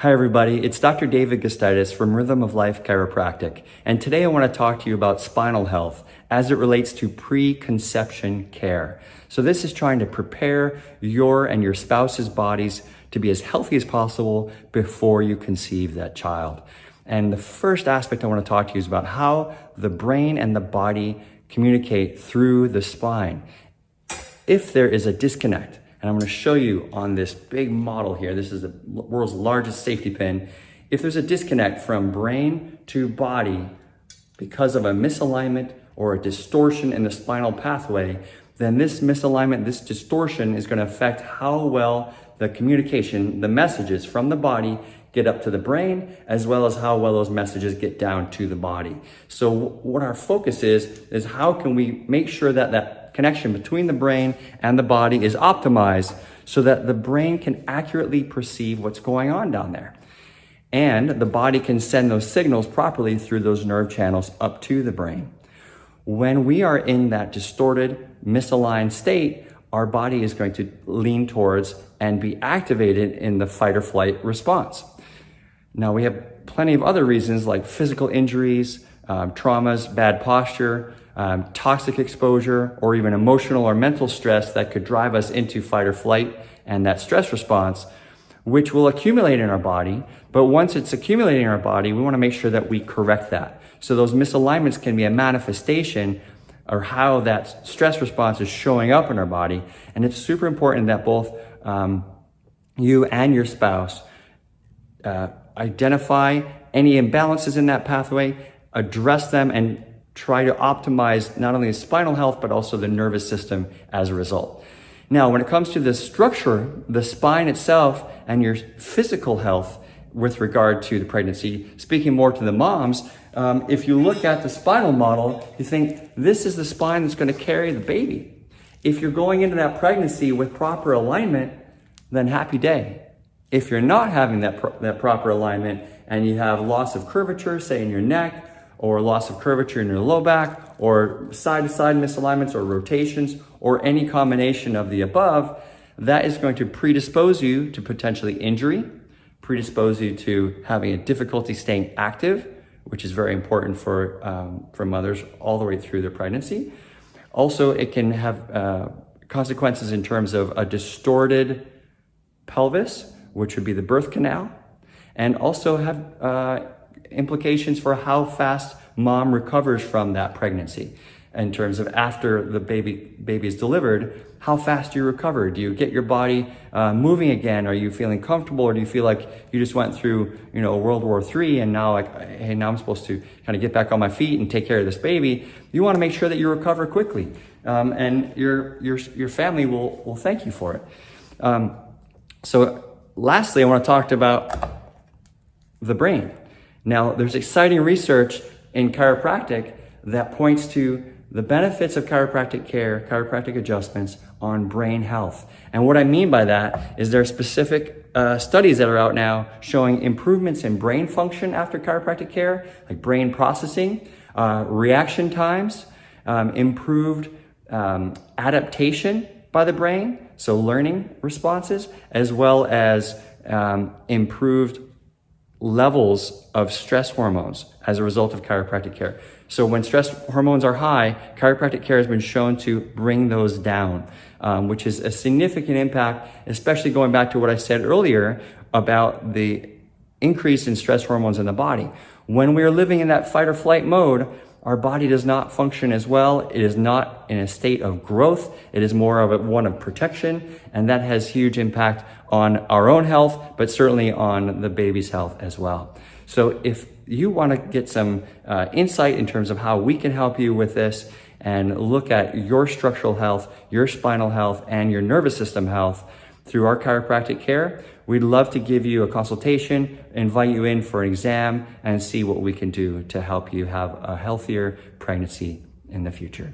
Hi everybody, it's Dr. David Gustitis from Rhythm of Life Chiropractic, and today I want to talk to you about spinal health as it relates to preconception care. So this is trying to prepare your and your spouse's bodies to be as healthy as possible before you conceive that child. And the first aspect I want to talk to you is about how the brain and the body communicate through the spine. If there is a disconnect, and I'm going to show you on this big model here, this is the world's largest safety pin. If there's a disconnect from brain to body because of a misalignment or a distortion in the spinal pathway, then this misalignment, this distortion is going to affect how well the communication, the messages from the body get up to the brain, as well as how well those messages get down to the body. So what our focus is how can we make sure that that connection between the brain and the body is optimized so that the brain can accurately perceive what's going on down there. And the body can send those signals properly through those nerve channels up to the brain. When we are in that distorted, misaligned state, our body is going to lean towards and be activated in the fight or flight response. Now, we have plenty of other reasons like physical injuries, traumas, bad posture, toxic exposure, or even emotional or mental stress that could drive us into fight or flight and that stress response, which will accumulate in our body. But once it's accumulating in our body, we want to make sure that we correct that. So those misalignments can be a manifestation or how that stress response is showing up in our body. And it's super important that both you and your spouse identify any imbalances in that pathway, address them, and try to optimize not only the spinal health, but also the nervous system as a result. Now, when it comes to the structure, the spine itself, and your physical health with regard to the pregnancy, speaking more to the moms, if you look at the spinal model, you think this is the spine that's going to carry the baby. If you're going into that pregnancy with proper alignment, then happy day. If you're not having that proper alignment and you have loss of curvature, say in your neck, or loss of curvature in your low back, or side-to-side misalignments or rotations, or any combination of the above, that is going to predispose you to potentially injury, predispose you to having a difficulty staying active, which is very important for mothers all the way through their pregnancy. Also, it can have consequences in terms of a distorted pelvis, which would be the birth canal, and also have implications for how fast mom recovers from that pregnancy in terms of after the baby is delivered, how fast do you recover? Do you get your body moving again? Are you feeling comfortable, or do you feel like you just went through, World War III and now hey, now I'm supposed to kind of get back on my feet and take care of this baby? You want to make sure that you recover quickly, and your family will thank you for it. So lastly, I want to talk about the brain. Now, there's exciting research in chiropractic that points to the benefits of chiropractic care, chiropractic adjustments on brain health. And what I mean by that is there are specific studies that are out now showing improvements in brain function after chiropractic care, like brain processing, reaction times, improved adaptation by the brain, so learning responses, as well as improved levels of stress hormones as a result of chiropractic care. So when stress hormones are high, chiropractic care has been shown to bring those down, which is a significant impact, especially going back to what I said earlier about the increase in stress hormones in the body. When we are living in that fight or flight mode, our body does not function as well. It is not in a state of growth. It is more of one of protection, and that has huge impact on our own health, but certainly on the baby's health as well. So if you want to get some insight in terms of how we can help you with this and look at your structural health, your spinal health, and your nervous system health through our chiropractic care, we'd love to give you a consultation, invite you in for an exam, and see what we can do to help you have a healthier pregnancy in the future.